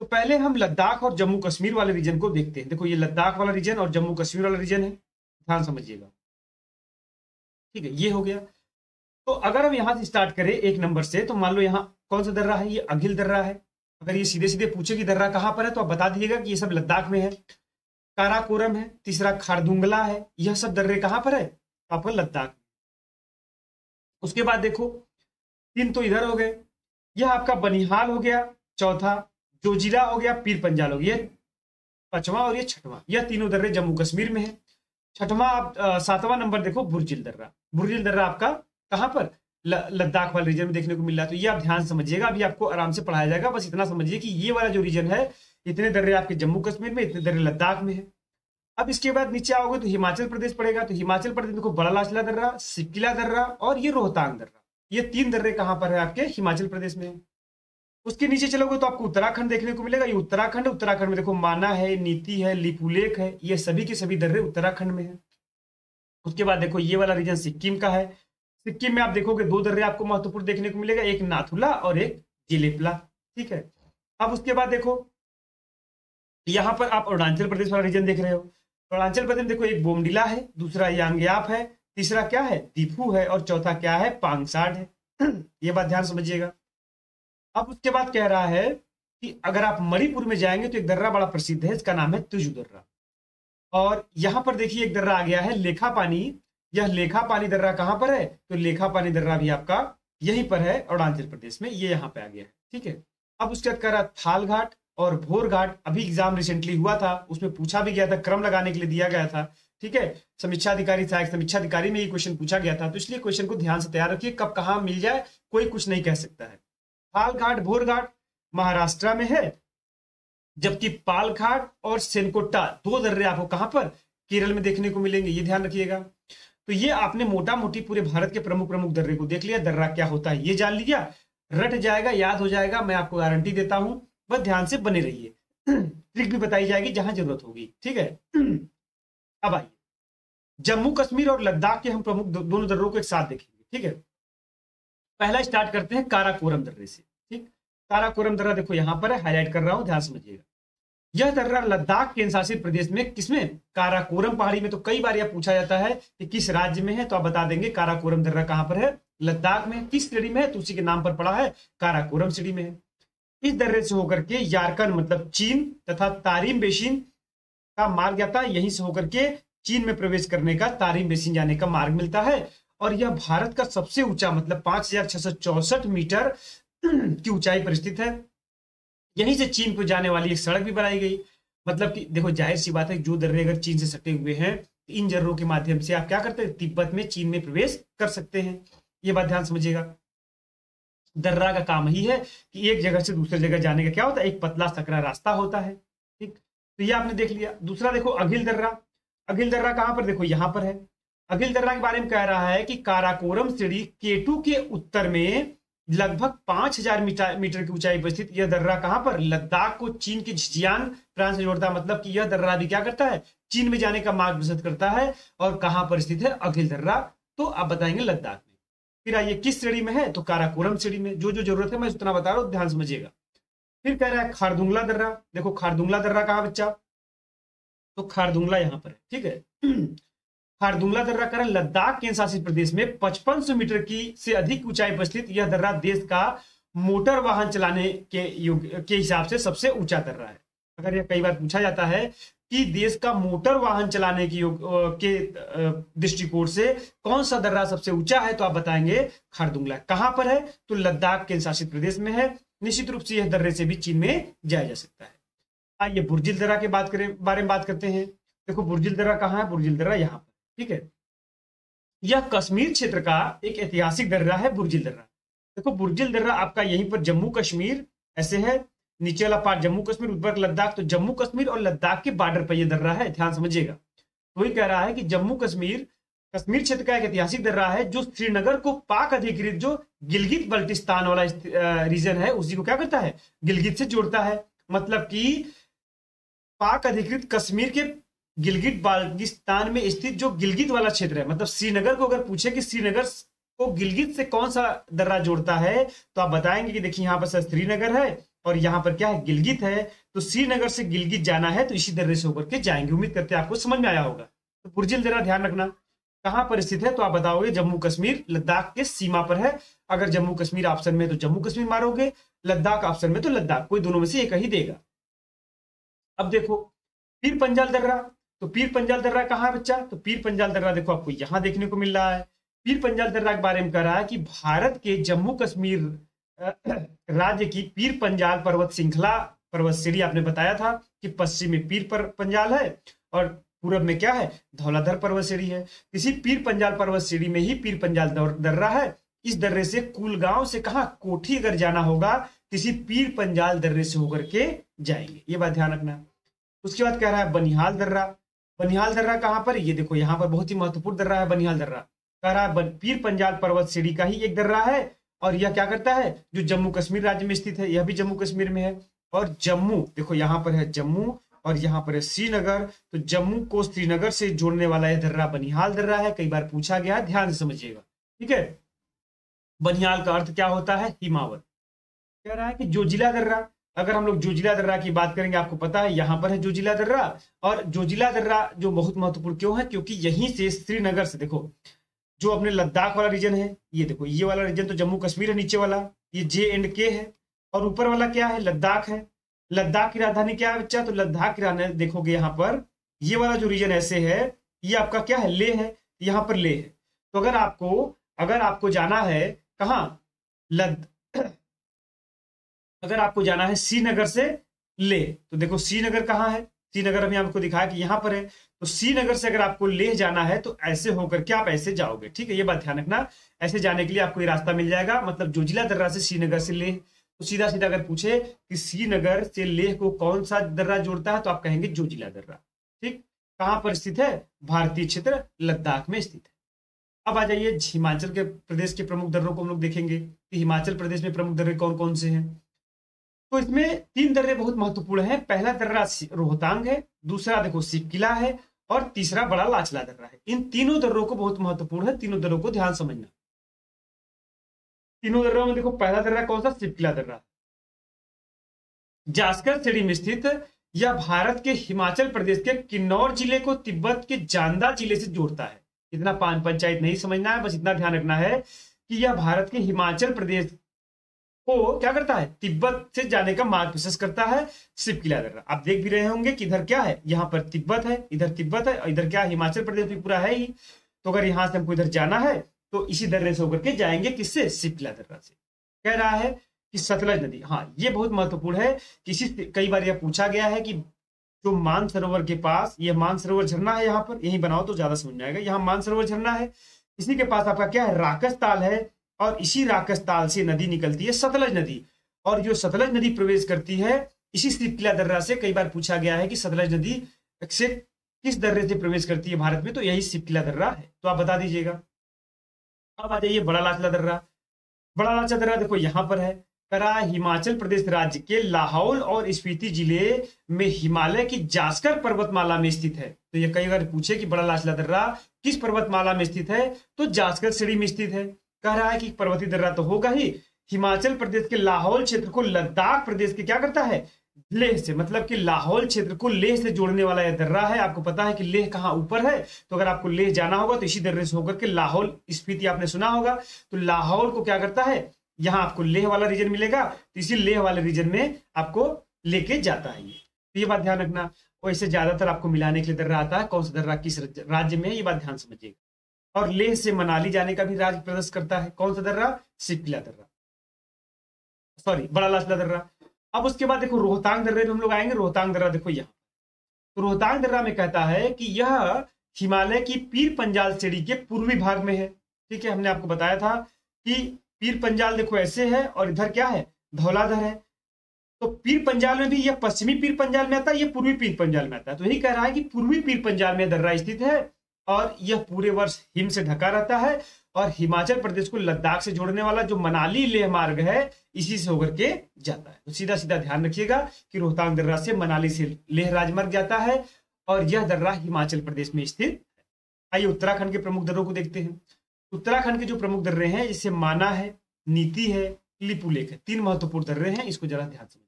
तो पहले हम लद्दाख और जम्मू कश्मीर वाले रीजन को देखते हैं। देखो ये लद्दाख वाला रीजन और जम्मू कश्मीर वाला रीजन है, ध्यान समझिएगा। ठीक है, ये हो गया। तो अगर हम यहां से स्टार्ट करें 1 नंबर से, तो मान लो यहाँ कौन सा दर्रा है, ये अघिल दर्रा है। अगर ये सीधे सीधे पूछे कि दर्रा कहां पर है तो आप बता दीजिएगा कि ये सब लद्दाख में है। काराकोरम है, तीसरा खारदुंगला है, यह सब दर्रे कहां पर है, आपका लद्दाख। उसके बाद देखो 3 तो इधर हो गए, यह आपका बनिहाल हो गया, चौथा जोजिला हो गया, पीर पंजाल हो गया, 5वां और ये 6वां, यह तीनों दर्रे जम्मू कश्मीर में है। 7वां नंबर देखो बुर्जिल दर्रा। बुर्जिल दर्रा आपका कहां पर, लद्दाख वाले रीजन में देखने को मिल रहा है। तो ये आप ध्यान समझिएगा, अभी आपको आराम से पढ़ाया जाएगा। बस इतना समझिए कि ये वाला जो रीजन है, इतने दर्रे आपके जम्मू कश्मीर में, इतने दर्रे लद्दाख में है। अब इसके बाद नीचे आओगे तो हिमाचल प्रदेश पड़ेगा। तो हिमाचल प्रदेश देखो बड़ा लाचला दर्रा, सिकिला दर्रा और ये रोहतांग दर्रा, ये 3 दर्रे कहां पर है, आपके हिमाचल प्रदेश में। उसके नीचे चलोगे तो आपको उत्तराखंड देखने को मिलेगा, ये उत्तराखंड है। उत्तराखंड में देखो माना है, नीति है, लिपुलेख है, ये सभी के सभी दर्रे उत्तराखंड में है। उसके बाद देखो ये वाला रीजन सिक्किम का है। सिक्किम में आप देखोगे 2 दर्रे आपको महत्वपूर्ण देखने को मिलेगा, एक नाथुला और एक जिलेपला। ठीक है, अब उसके बाद देखो यहां पर आप अरुणाचल प्रदेश वाला रीजन देख रहे हो। अरुणाचल प्रदेश देखो एक बोमडिला है, दूसरा यांग्याप है, तीसरा क्या है, दीफू है और चौथा क्या है, पांगसाड है। ये बात ध्यान समझिएगा। अब उसके बाद कह रहा है कि अगर आप मणिपुर में जाएंगे तो एक दर्रा बड़ा प्रसिद्ध है, इसका नाम है तुजु दर्रा। और यहां पर देखिए एक दर्रा आ गया है लेखा पानी। यह लेखा पानी दर्रा कहां पर है? तो लेखा पानी दर्रा भी आपका यहीं पर है अरुणाचल प्रदेश में, ये यहाँ पे आ गया है। ठीक है, अब उसके बाद कह रहा थाल घाट और भोर घाट। अभी एग्जाम रिसेंटली हुआ था, उसमें पूछा भी गया था, क्रम लगाने के लिए दिया गया था। ठीक है, समीक्षा अधिकारी सहायक समीक्षा अधिकारी में ये क्वेश्चन पूछा गया था, तो इसलिए क्वेश्चन को ध्यान से तैयार रखिए, कब कहाँ मिल जाए कोई कुछ नहीं कह सकता है। थाल घाट भोर घाट महाराष्ट्र में है, जबकि पाल घाट और सेनकोट्टा दो दर्रे आपको कहां पर? केरल में देखने को मिलेंगे, ये ध्यान रखिएगा। तो ये आपने मोटा मोटी पूरे भारत के प्रमुख प्रमुख दर्रे को देख लिया, दर्रा क्या होता है ये जान लिया, रट जाएगा, याद हो जाएगा, मैं आपको गारंटी देता हूं। बस ध्यान से बने रहिए, ट्रिक भी बताई जाएगी जहां जरूरत होगी। ठीक है, अब आइए जम्मू कश्मीर और लद्दाख के हम प्रमुख दोनों दर्रों को एक साथ देखेंगे। ठीक है, पहला स्टार्ट करते हैं काराकोरम दर्रे से। ठीक, काराकोरम दर्रा देखो यहां पर है, हाईलाइट कर रहा हूं, ध्यान समझिएगा। यह दर्रा लद्दाख केंद्र शासित प्रदेश में, किसमें? काराकोरम पहाड़ी में। तो कई बार यह पूछा जाता है कि किस राज्य में है, तो आप बता देंगे काराकोरम दर्रा कहां पर है? लद्दाख में। किस श्रेणी में है? तो उसी के नाम पर पड़ा है, काराकोरम श्रेणी में है। इस दर्रे से होकर के यारकन मतलब चीन तथा तारिम बेसिन का मार्ग जाता है, यहीं से होकर के चीन में प्रवेश करने का तारिम बेसिन जाने का मार्ग मिलता है। और यह भारत का सबसे ऊंचा मतलब 5664 मीटर की ऊंचाई पर स्थित है। यहीं से चीन को जाने वाली एक सड़क भी बनाई गई। मतलब कि देखो जाहिर सी बात है, जो दर्रे अगर चीन से सटे हुए हैं, इन दर्रों के माध्यम से आप क्या करते हैं? तिब्बत में चीन में प्रवेश कर सकते हैं। ये बात ध्यान समझिएगा। दर्रा का काम ही है कि एक जगह से दूसरी जगह जाने का क्या होता है? एक पतला सकरा रास्ता होता है। ठीक, तो ये आपने देख लिया। दूसरा देखो अघिल दर्रा। अघिल दर्रा कहां पर? देखो यहां पर है। अघिल दर्रा के बारे में कह रहा है कि काराकोरम श्रेणी केटू के उत्तर में लगभग 5000 मीटर की ऊंचाई पर स्थित यह दर्रा कहां पर? लद्दाख को चीन के झिंजियांग प्रांत से जोड़ता है। मतलब कि यह दर्रा भी क्या करता है? चीन में जाने का मार्ग प्रशस्त करता है। और कहां पर स्थित है? अघिल दर्रा। तो आप बताएंगे लद्दाख में। फिर आइए किस श्रेणी में है? तो काराकोरम श्रेणी में। जो जो जरूरत है मैं उतना बता रहा हूं, ध्यान समझिएगा। फिर कह रहा है खारदुंगला दर्रा। देखो खारदुंगला दर्रा कहां बच्चा? तो खारदुंगला यहां पर है। ठीक है, खारदुंगला दर्रा का लद्दाख केंद्र शासित प्रदेश में 5500 मीटर की से अधिक ऊंचाई पर स्थित यह दर्रा देश का मोटर वाहन चलाने के हिसाब से सबसे ऊंचा दर्रा है। अगर यह कई बार पूछा जाता है कि देश का मोटर वाहन चलाने के दृष्टिकोण से कौन सा दर्रा सबसे ऊंचा है, तो आप बताएंगे खारदुंगला। कहां पर है? तो लद्दाख केंद्र शासित प्रदेश में है। निश्चित रूप से यह दर्रे से भी चीन में जाया जा सकता है। आइए बुर्जिल दर्रा के बारे में बात करते हैं। देखो बुर्जिल दर्रा कहां है? बुर्जिल दर्रा यहां पर। ठीक है, यह कश्मीर क्षेत्र का एक ऐतिहासिक दर्रा है बुर्जिल दर्रा। देखो बुर्जिल दर्रा आपका यहीं पर जम्मू कश्मीर ऐसे है, नीचे वाला पार्ट जम्मू कश्मीर, ऊपर लद्दाख। तो जम्मू कश्मीर और लद्दाख के बॉर्डर पर यह दर्रा है, ध्यान समझिएगा। वही कह रहा है कि जम्मू कश्मीर क्षेत्र का एक ऐतिहासिक दर्रा है जो श्रीनगर को पाक अधिकृत जो गिलगित बल्टिस्तान वाला रीजन है उसी को क्या करता है? गिलगित से जोड़ता है। मतलब कि पाक अधिकृत कश्मीर के गिलगित बाल्टिस्तान में स्थित जो गिलगित वाला क्षेत्र है, मतलब श्रीनगर को अगर पूछे कि श्रीनगर को गिलगित से कौन सा दर्रा जोड़ता है, तो आप बताएंगे कि देखिए यहाँ पर श्रीनगर है और यहाँ पर क्या है? गिलगित है। तो श्रीनगर से गिलगित जाना है तो इसी दर्रे से होकर के जाएंगे। उम्मीद करते हैं आपको समझ में आया होगा। तो बुर्जिल दर्रा ध्यान रखना कहां पर स्थित है, तो आप बताओगे जम्मू कश्मीर लद्दाख के सीमा पर है। अगर जम्मू कश्मीर ऑप्शन में तो जम्मू कश्मीर मारोगे, लद्दाख ऑप्शन में तो लद्दाख, कोई दोनों में से एक ही देगा। अब देखो पीर पंजाल दर्रा। तो पीर पंजाल दर्रा कहां है बच्चा? तो पीर पंजाल दर्रा देखो आपको यहां देखने को मिल रहा है। पीर पंजाल दर्रा के बारे में कह रहा है कि भारत के जम्मू कश्मीर राज्य की पीर पंजाल पर्वत श्रृंखला पर्वत श्रेणी आपने बताया था कि पश्चिम में पीर पंजाल है और पूर्व में क्या है? धौलाधर पर्वत श्रेणी है। इसी पीर पंजाल पर्वत श्रेणी में ही पीर पंजाल दर्रा है। इस दर्रे से कुलगांव से कहा कोठी अगर जाना होगा किसी पीर पंजाल दर्रे से होकर के जाएंगे, ये बात ध्यान रखना। उसके बाद कह रहा है बनिहाल दर्रा। बनिहाल दर्रा कहां पर? ये देखो यहाँ पर बहुत ही महत्वपूर्ण दर्रा है बनिहाल दर्रा। कह रहा है पीर पंजाल पर्वत श्रेणी का ही एक दर्रा है और यह क्या करता है? जो जम्मू कश्मीर राज्य में स्थित है, यह भी जम्मू कश्मीर में है। और जम्मू देखो यहाँ पर है जम्मू और यहाँ पर है श्रीनगर। तो जम्मू को श्रीनगर से जोड़ने वाला यह दर्रा बनिहाल दर्रा है। कई बार पूछा गया है, ध्यान से समझिएगा। ठीक है, बनिहाल का अर्थ क्या होता है? हिमावत। कह रहा है कि जोजिला दर्रा। अगर हम लोग जोजिला दर्रा की बात करेंगे, आपको पता है यहाँ पर है जोजिला दर्रा। और जोजिला दर्रा जो बहुत महत्वपूर्ण क्यों है? क्योंकि यहीं से श्रीनगर से देखो जो अपने लद्दाख वाला रीजन है, ये देखो ये वाला रीजन तो जम्मू कश्मीर है, नीचे वाला ये J&K है, और ऊपर वाला क्या है, लद्दाख है। लद्दाख की राजधानी क्या है बच्चा, तो लद्दाख की राजधानी देखोगे यहाँ पर ये वाला जो रीजन ऐसे है, ये आपका क्या है, लेह है, यहाँ पर लेह है। तो अगर आपको जाना है कहाँ, अगर आपको जाना है श्रीनगर से लेह, तो देखो श्रीनगर कहाँ है, श्रीनगर अभी आपको दिखाया कि यहाँ पर है। तो श्रीनगर से अगर आपको लेह जाना है तो ऐसे होकर के आप ऐसे जाओगे, ठीक है, ये बात ध्यान रखना। ऐसे जाने के लिए आपको ये रास्ता मिल जाएगा, मतलब जोजिला दर्रा से श्रीनगर से लेह। तो सीधा सीधा अगर पूछे कि श्रीनगर से लेह को कौन सा दर्रा जोड़ता है, तो आप कहेंगे जोजिला दर्रा। ठीक, कहाँ पर स्थित है, भारतीय क्षेत्र लद्दाख में स्थित है। अब आ जाइए हिमाचल के प्रदेश के प्रमुख दर्रों को हम लोग देखेंगे कि हिमाचल प्रदेश में प्रमुख दर्रे कौन कौन से हैं। तो इसमें 3 दर्रे बहुत महत्वपूर्ण हैं। पहला दर्रा रोहतांग है, दूसरा देखो सिपकिला है, और तीसरा बड़ा लाचला दर्रा है। इन तीनों दर्रों को बहुत महत्वपूर्ण है, तीनों दर्रों को ध्यान समझना। तीनों दर्रों में देखो पहला दर्रा कौन सा, सिपकिला दर्रा, जास्कर श्रेणी में स्थित। यह भारत के हिमाचल प्रदेश के किन्नौर जिले को तिब्बत के जांदा जिले से जोड़ता है। इतना पंचायत नहीं समझना है, बस इतना ध्यान रखना है कि यह भारत के हिमाचल प्रदेश को क्या करता है, तिब्बत से जाने का मार्ग प्रशस्त करता है, सिपकिला दर्रा। आप देख भी रहे होंगे कि इधर क्या है, यहाँ पर तिब्बत है, इधर तिब्बत है, और इधर क्या, हिमाचल प्रदेश भी पूरा है ही। तो अगर यहाँ से हमको इधर जाना है तो इसी दर्रे से होकर के जाएंगे, किससे, सिपकिला दर्रा से। कह रहा है कि सतलज नदी, हाँ ये बहुत महत्वपूर्ण है। किसी कई बार यह पूछा गया है कि जो मानसरोवर के पास, ये मानसरोवर झरना है, यहाँ पर यही बनाओ तो ज्यादा समझ में आएगा। यहाँ मानसरोवर झरना है, इसी के पास आपका क्या है, राकस ताल है, और इसी राकस ताल से नदी निकलती है सतलज नदी, और जो सतलज नदी प्रवेश करती है इसी सिपकिला दर्रा से। कई बार पूछा गया है कि सतलज नदी से किस दर्रे से प्रवेश करती है भारत में, तो यही सिपकिला दर्रा है, तो आप बता दीजिएगा। अब आ जाइए बड़ा लाचला दर्रा। बड़ा लाचला दर्रा देखो यहाँ पर है, करा हिमाचल प्रदेश राज्य के लाहौल और स्पीति जिले में हिमालय की जास्कर पर्वतमाला में स्थित है। तो ये कई बार पूछे कि बड़ा लाचला दर्रा किस पर्वतमाला में स्थित है, तो जास्कर श्रेणी में स्थित है। कह रहा है कि पर्वतीय दर्रा तो होगा ही, हिमाचल प्रदेश के लाहौल क्षेत्र को लद्दाख प्रदेश के क्या करता है, लेह से, मतलब कि लाहौल क्षेत्र को लेह से जोड़ने वाला यह दर्रा है। आपको पता है कि लेह कहाँ ऊपर है, तो अगर आपको लेह जाना होगा तो इसी दर्रे से होकर के लाहौल स्पीति आपने सुना होगा, तो लाहौल को क्या करता है, यहाँ आपको लेह वाला रीजन मिलेगा, तो इसी लेह वाले रीजन में आपको लेके जाता है। ये बात ध्यान रखना। वैसे ज्यादातर आपको मिलाने के लिए दर्रा आता है, कौन सा दर्रा किस राज्य में है, ये बात ध्यान समझिएगा। और लेह से मनाली जाने का भी राज्य प्रदर्शन करता है, कौन सा दर्रा, सिपकिला दर्रा, सॉरी बड़ा लाचला दर्रा। अब उसके बाद देखो रोहतांग दर्रे में हम लोग आएंगे। रोहतांग दर्रा देखो यहाँ, तो रोहतांग दर्रा में कहता है कि यह हिमालय की पीर पंजाल श्रेणी के पूर्वी भाग में है। ठीक है, हमने आपको बताया था कि पीर पंजाल देखो ऐसे है, और इधर क्या है, धौलाधर है। तो पीर पंजाल में भी यह पश्चिमी पीर पंजाल में आता है, यह पूर्वी पीर पंजाल में आता है। तो यही कह रहा है कि पूर्वी पीर पंजाल में दर्रा स्थित है, और यह पूरे वर्ष हिम से ढका रहता है, और हिमाचल प्रदेश को लद्दाख से जोड़ने वाला जो मनाली लेह मार्ग है इसी से होकर के जाता है। तो सीधा सीधा ध्यान रखिएगा कि रोहतांग दर्रा से मनाली से लेह राजमार्ग जाता है, और यह दर्रा हिमाचल प्रदेश में स्थित है। आइए उत्तराखंड के प्रमुख दर्रों को देखते हैं। उत्तराखंड के जो प्रमुख दर्रे हैं, जैसे माना है, नीति है, लिपुलेख है, 3 महत्वपूर्ण दर्रे हैं, इसको जरा ध्यान समझिए।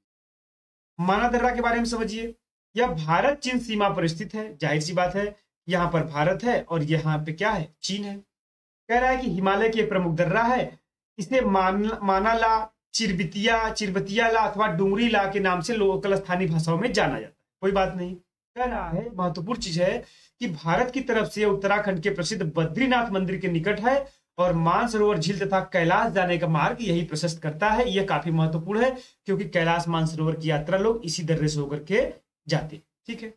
माना दर्रा के बारे में समझिए। यह भारत चीन सीमा पर स्थित है, जाहिर सी बात है, यहाँ पर भारत है और यहाँ पे क्या है, चीन है। कह रहा है कि हिमालय की एक प्रमुख दर्रा है, इसे मानाला, चिरबतियाला अथवा डुंगरीला के नाम से लोकल स्थानीय भाषाओं में जाना जाता है। कोई बात नहीं। कह रहा है महत्वपूर्ण चीज है कि भारत की तरफ से उत्तराखंड के प्रसिद्ध बद्रीनाथ मंदिर के निकट है, और मानसरोवर झील तथा कैलाश जाने का मार्ग यही प्रशस्त करता है। यह काफी महत्वपूर्ण है, क्योंकि कैलाश मानसरोवर की यात्रा लोग इसी दर्रे से होकर के जाते हैं। ठीक है,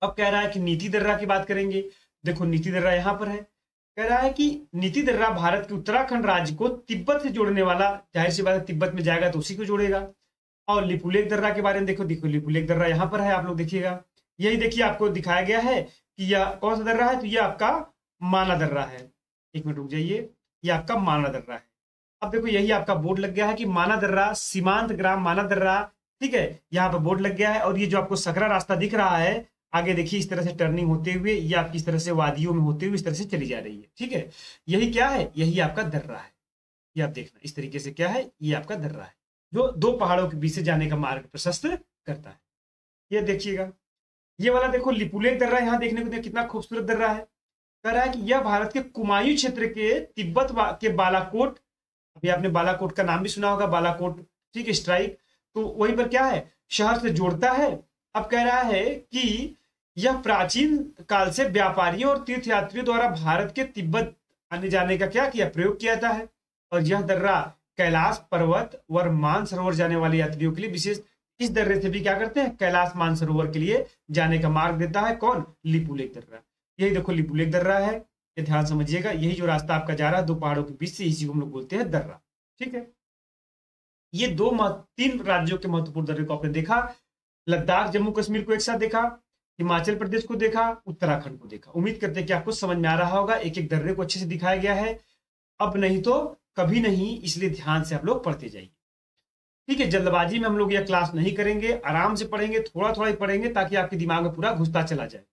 अब कह रहा है कि नीति दर्रा की बात करेंगे। देखो नीति दर्रा यहाँ पर है। कह रहा है कि नीति दर्रा भारत के उत्तराखंड राज्य को तिब्बत से जोड़ने वाला, जाहिर सी बात है तिब्बत में जाएगा तो उसी को जोड़ेगा। और लिपुलेख दर्रा के बारे में देखो लिपुलेख दर्रा यहाँ पर है, आप लोग देखिएगा। यही देखिए आपको दिखाया गया है कि यह कौन सा दर्रा है, तो यह आपका माना दर्रा है। एक मिनट रुक जाइए, ये आपका माना दर्रा है। अब देखो यही आपका बोर्ड लग गया है कि माना दर्रा, सीमांत ग्राम माना दर्रा। ठीक है, यहाँ पर बोर्ड लग गया है, और ये जो आपको सकरा रास्ता दिख रहा है आगे देखिए, इस तरह से टर्निंग होते हुए ये आपकी इस तरह से वादियों में होते हुए इस तरह से चली जा रही है। ठीक है, यही क्या है, यही आपका दर्रा है। ये आप देखना इस तरीके से क्या है, ये आपका दर्रा है जो 2 पहाड़ों के बीच से जाने का मार्ग प्रशस्त करता है। ये देखिएगा, ये वाला देखो लिपुलेख दर्रा, यहाँ देखने को कितना खूबसूरत दर्रा है। कह रहा है कि यह भारत के कुमायूं क्षेत्र के तिब्बत के बालाकोट, अभी आपने बालाकोट का नाम भी सुना होगा, बालाकोट, ठीक है, स्ट्राइक, तो वहीं पर क्या है, शहर से जोड़ता है। अब कह रहा है कि यह प्राचीन काल से व्यापारियों और तीर्थयात्रियों द्वारा भारत के तिब्बत आने जाने का क्या किया, प्रयोग किया जाता है। और यह दर्रा कैलाश पर्वत व मानसरोवर जाने वाले यात्रियों के लिए विशेष, इस दर्रे से भी क्या करते हैं, कैलाश मानसरोवर के लिए जाने का मार्ग देता है। कौन, लिपुलेख दर्रा। यही देखो लिपुलेख दर्रा है, ये ध्यान समझिएगा, यही जो रास्ता आपका जा रहा है दो पहाड़ों के बीच से, इसी को हम लोग बोलते हैं दर्रा। ठीक है, ये तीन राज्यों के महत्वपूर्ण दर्रे को आपने देखा, लद्दाख जम्मू कश्मीर को एक साथ देखा, हिमाचल प्रदेश को देखा, उत्तराखंड को देखा। उम्मीद करते हैं कि आपको समझ में आ रहा होगा, एक एक दर्रे को अच्छे से दिखाया गया है। अब नहीं तो कभी नहीं, इसलिए ध्यान से आप लोग पढ़ते जाइए। ठीक है, जल्दबाजी में हम लोग यह क्लास नहीं करेंगे, आराम से पढ़ेंगे, थोड़ा थोड़ा ही पढ़ेंगे ताकि आपके दिमाग में पूरा घुसता चला जाए।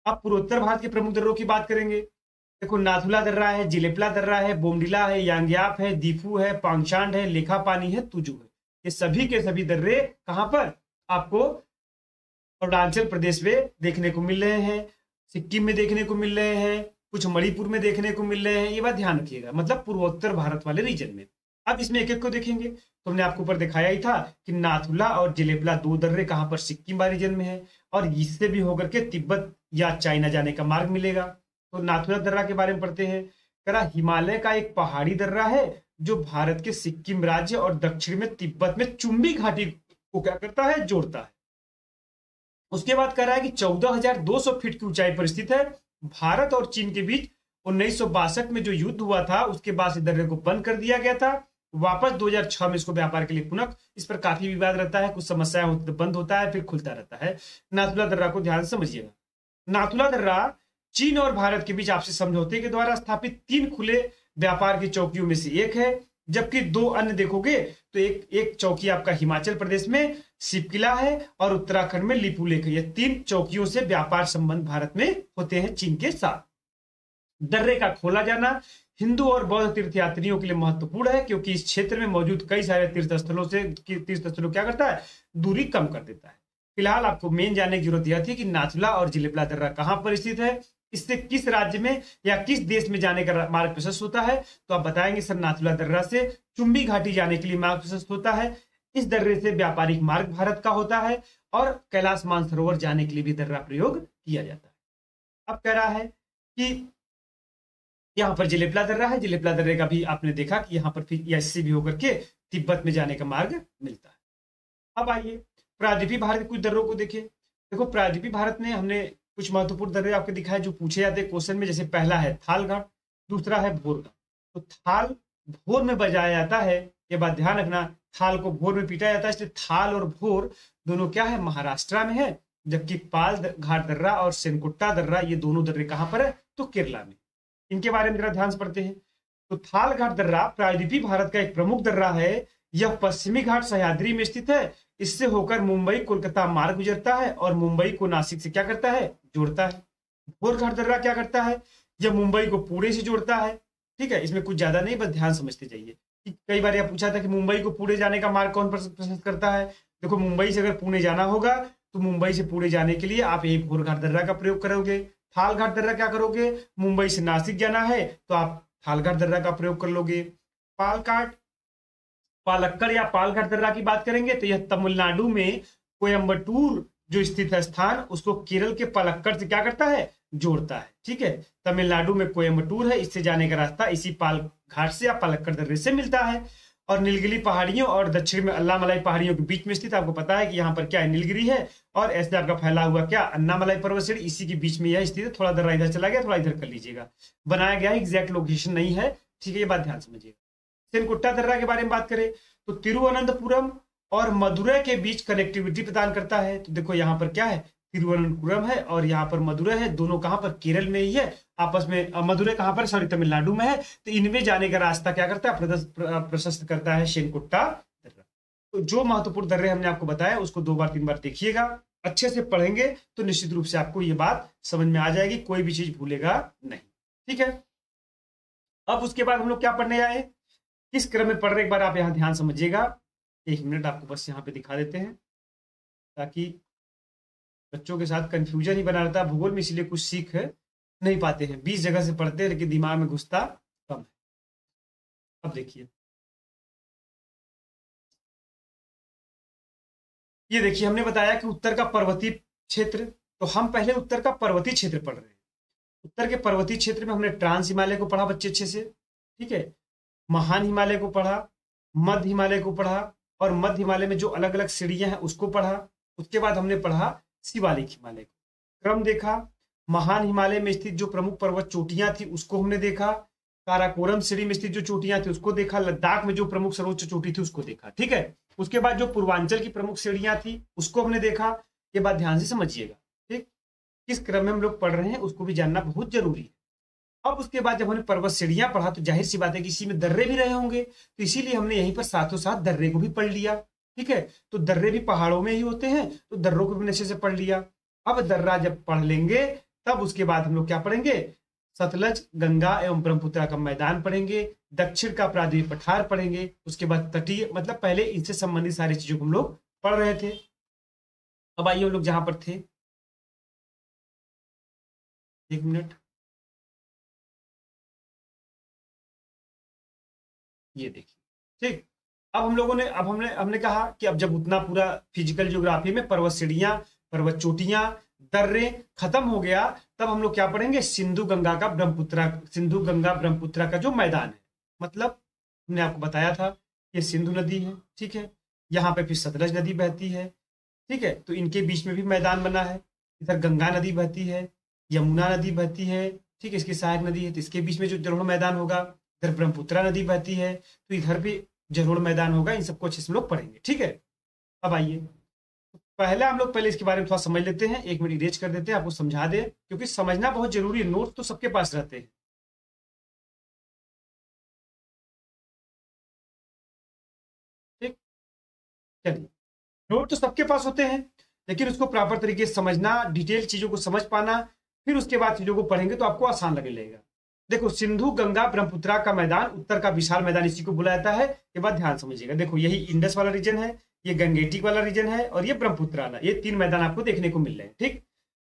अब पूर्वोत्तर भारत के प्रमुख दर्रों की बात करेंगे। देखो, नाथुला दर्रा है, जिलेपला दर्रा है, बोमडिला है, यांग्याप है, दीफू है, पांगशांड है, लेखापानी है, तुजू है। ये सभी के सभी दर्रे कहां पर आपको अरुणाचल प्रदेश में देखने को मिल रहे हैं, सिक्किम में देखने को मिल रहे हैं, कुछ मणिपुर में देखने को मिल रहे हैं। ये बात ध्यान रखिएगा, मतलब पूर्वोत्तर भारत वाले रीजन में। अब इसमें एक एक को देखेंगे, तो हमने आपको ऊपर दिखाया ही था कि नाथुला और जिलेपला दो दर्रे कहां पर, सिक्किम वाले रीजन में है, और इससे भी होकर के तिब्बत या चाइना जाने का मार्ग मिलेगा। तो नाथुला दर्रा के बारे में पढ़ते हैं। करा हिमालय का एक पहाड़ी दर्रा है जो भारत के सिक्किम राज्य और दक्षिण में तिब्बत में चुंबी घाटी को क्या करता है, जोड़ता है। उसके बाद कह रहा है कि 14,200 फीट की ऊंचाई पर स्थित है। भारत और चीन के बीच 1962 में जो युद्ध हुआ था उसके बाद इस दर्रे को बंद कर दिया गया था। वापस 2006 में इसको व्यापार के लिए पुनः, इस पर काफी विवाद रहता है, कुछ समस्याएं होती तो बंद होता है फिर खुलता रहता है। नाथुला दर्रा को ध्यान से समझिएगा। नाथुला दर्रा चीन और भारत के बीच आपसी समझौते के द्वारा स्थापित 3 खुले व्यापार की चौकियों में से एक है, जबकि 2 अन्य देखोगे तो एक चौकी आपका हिमाचल प्रदेश में शिपकिला है और उत्तराखंड में लिपुलेख है। ये 3 चौकियों से व्यापार संबंध भारत में होते हैं चीन के साथ। दर्रे का खोला जाना हिंदू और बौद्ध तीर्थयात्रियों के लिए महत्वपूर्ण है, क्योंकि इस क्षेत्र में मौजूद कई सारे तीर्थस्थलों क्या करता है, दूरी कम कर देता है। फिलहाल आपको मेन जानने की जरूरत यह थी कि नाथुला और जिलेपला दर्रा कहां पर स्थित है, इससे किस राज्य में या किस देश में जाने का मार्ग प्रशस्त होता है। तो आप बताएंगे सर नाथुला दर्रा से चुंबी घाटी जाने के लिए मार्ग प्रशस्त होता है, इस दर्रे से व्यापारिक मार्ग भारत का होता है, और कैलाश मानसरोवर जाने के लिए भी दर्रा प्रयोग किया जाता है। अब कह रहा है कि यहाँ पर जिलेपला दर्रा है, जिलेपला दर्रे का भी आपने देखा कि यहाँ पर फिर इससे भी होकर के तिब्बत में जाने का मार्ग मिलता है। अब आइए प्रायद्वीपीय भारत के कुछ दर्रों को देखिए। देखो, प्रायद्वीपीय भारत में हमने कुछ महत्वपूर्ण दर्रे आपको दिखाए जो पूछे जाते हैं क्वेश्चन में। जैसे पहला है थाल घाट, दूसरा है भोर घाट। तो थाल भोर में बजाया जाता है, ये बात ध्यान रखना, थाल को भोर में पीटा जाता है, इसलिए थाल और भोर दोनों क्या है, महाराष्ट्र में है, जबकि पाल घाट दर्रा और सेनकुट्टा दर्रा ये दोनों दर्रे कहां पर है, तो केरला में। इनके बारे में जरा ध्यान से पढ़ते हैं। तो थाल घाट दर्रा प्रायद्वीपीय भारत का एक प्रमुख दर्रा है। यह पश्चिमी घाट सह्याद्री में स्थित है, इससे होकर मुंबई कोलकाता मार्ग गुजरता है और मुंबई को नासिक से क्या करता है, जोड़ता है। भोर घाट दर्रा क्या करता है, यह मुंबई को पुणे से जोड़ता है। ठीक है, इसमें कुछ ज्यादा नहीं, बस ध्यान समझते जाइए। कई बार यह पूछा था कि मुंबई को पुणे जाने का मार्ग कौन प्रशस्त करता है। देखो, मुंबई से अगर पुणे जाना होगा तो मुंबई से पुणे जाने के लिए आप यही भोर घाट दर्रा का प्रयोग करोगे। थाल घाट दर्रा क्या करोगे, मुंबई से नासिक जाना है तो आप थाल घाट दर्रा का प्रयोग कर लोगे। पालक्कड़ या पालघाट दर्रा की बात करेंगे तो यह तमिलनाडु में कोयम्बटूर जो स्थित है स्थान, उसको केरल के पलक्कड़ से क्या करता है, जोड़ता है। ठीक है, तमिलनाडु में कोयम्बटूर है, इससे जाने का रास्ता इसी पाल घाट से या पालक्कड़ दर्रे से मिलता है। और नीलगिरी पहाड़ियों और दक्षिण में अन्नामलाई पहाड़ियों के बीच में स्थित, आपको पता है कि यहाँ पर क्या है, नीलगिरी है, और ऐसे आपका फैला हुआ क्या, अन्नामलाई पर्वत श्रेणी, इसी के बीच में यह स्थित है। थोड़ा दर्रा इधर चला गया, थोड़ा इधर कर लीजिएगा, बनाया गया एग्जैक्ट लोकेशन नहीं है। ठीक है, ये बात ध्यान समझिएगा। सेनकुट्टा दर्रा के बारे में बात करें तो तिरुवनंतपुरम और मदुरै के बीच कनेक्टिविटी प्रदान करता है। तो देखो यहाँ पर क्या है, तिरुवनंतपुरम है और यहाँ पर मदुरै है, दोनों कहां पर, केरल में ही है आपस में। मदुरै कहां पर, सॉरी तमिलनाडु में है। तो इनमें जाने का रास्ता क्या करता है, प्रशस्त करता है सेनकुट्टा दर्रा। तो जो महत्वपूर्ण दर्रे हमने आपको बताया उसको 2 बार 3 बार देखिएगा, अच्छे से पढ़ेंगे तो निश्चित रूप से आपको ये बात समझ में आ जाएगी, कोई भी चीज भूलेगा नहीं। ठीक है, अब उसके बाद हम लोग क्या पढ़ने आए, किस क्रम में पढ़ रहे, एक बार आप यहाँ ध्यान समझिएगा। 1 मिनट आपको बस यहाँ पे दिखा देते हैं ताकि बच्चों के साथ कंफ्यूजन ही बना रहता है भूगोल में, इसलिए कुछ सीख है नहीं पाते हैं, 20 जगह से पढ़ते हैं लेकिन दिमाग में घुसता कम है। अब देखिए, ये देखिए हमने बताया कि उत्तर का पर्वतीय क्षेत्र, तो हम पहले उत्तर का पर्वतीय क्षेत्र पढ़ रहे हैं। उत्तर के पर्वतीय क्षेत्र में हमने ट्रांस हिमालय को पढ़ा बच्चे अच्छे से, ठीक है, महान हिमालय को पढ़ा, मध्य हिमालय को पढ़ा, और मध्य हिमालय में जो अलग अलग श्रेणियां हैं उसको पढ़ा। उसके बाद हमने पढ़ा शिवालिक हिमालय को, क्रम देखा, महान हिमालय में स्थित जो प्रमुख पर्वत चोटियां थी उसको हमने देखा, काराकोरम श्रेणी में स्थित जो चोटियां थी उसको देखा, लद्दाख में जो प्रमुख सर्वोच्च चोटी थी उसको देखा, ठीक है। उसके बाद जो पूर्वांचल की प्रमुख श्रेणियां थी उसको हमने देखा। ये बात ध्यान से समझिएगा, ठीक, किस क्रम में हम लोग पढ़ रहे हैं उसको भी जानना बहुत जरूरी है। अब उसके बाद जब हमने पर्वत श्रेणियां पढ़ा तो जाहिर सी बात है कि इसी में दर्रे भी रहे होंगे, तो इसीलिए हमने यहीं पर साथों साथ दर्रे को भी पढ़ लिया, ठीक है। तो दर्रे भी पहाड़ों में ही होते हैं, तो दर्रों को भी अच्छे से पढ़ लिया। अब दर्रा जब पढ़ लेंगे तब उसके बाद हम लोग क्या पढ़ेंगे, सतलज, गंगा एवं ब्रह्मपुत्र का मैदान पढ़ेंगे, दक्षिण का प्रायद्वीप पठार पढ़ेंगे, उसके बाद तटीय, मतलब पहले इनसे संबंधित सारी चीजों को हम लोग पढ़ रहे थे। अब आइए हम लोग जहां पर थे, एक मिनट, ये देखिए, ठीक। अब हम लोगों ने, अब हमने कहा कि अब जब उतना पूरा फिजिकल ज्योग्राफी में पर्वत श्रेणियां, पर्वत चोटियां, दर्रे खत्म हो गया, तब हम लोग क्या पढ़ेंगे, सिंधु गंगा का ब्रह्मपुत्र, सिंधु गंगा ब्रह्मपुत्र का जो मैदान है, मतलब हमने आपको बताया था ये सिंधु नदी है, ठीक है, यहाँ पे फिर सतलज नदी बहती है, ठीक है, तो इनके बीच में भी मैदान बना है। इधर गंगा नदी बहती है, यमुना नदी बहती है, ठीक है, इसकी सहायक नदी है, तो इसके बीच में जो जलोढ़ मैदान होगा, इधर ब्रह्मपुत्र नदी बहती है तो इधर भी जलोढ़ मैदान होगा। इन सबको अच्छे से हम लोग पढ़ेंगे, ठीक है। अब आइए, पहले हम लोग पहले इसके बारे में थोड़ा समझ लेते हैं, एक मिनट इरेज कर देते हैं, आपको समझा दे, क्योंकि समझना बहुत जरूरी है, नोट तो सबके पास रहते हैं, ठीक, चलिए, नोट तो सबके पास होते हैं, लेकिन उसको प्रॉपर तरीके से समझना, डिटेल चीजों को समझ पाना, फिर उसके बाद चीजों को पढ़ेंगे तो आपको आसान लगने लगेगा। देखो, सिंधु गंगा ब्रह्मपुत्र का मैदान, उत्तर का विशाल मैदान, इसी को बुलाया जाता है। ये बात ध्यान समझिएगा, देखो यही इंडस वाला रीजन है, ये गंगेटिक वाला रीजन है, और ये ब्रह्मपुत्र वाला, ये तीन मैदान आपको देखने को मिल रहे हैं, ठीक।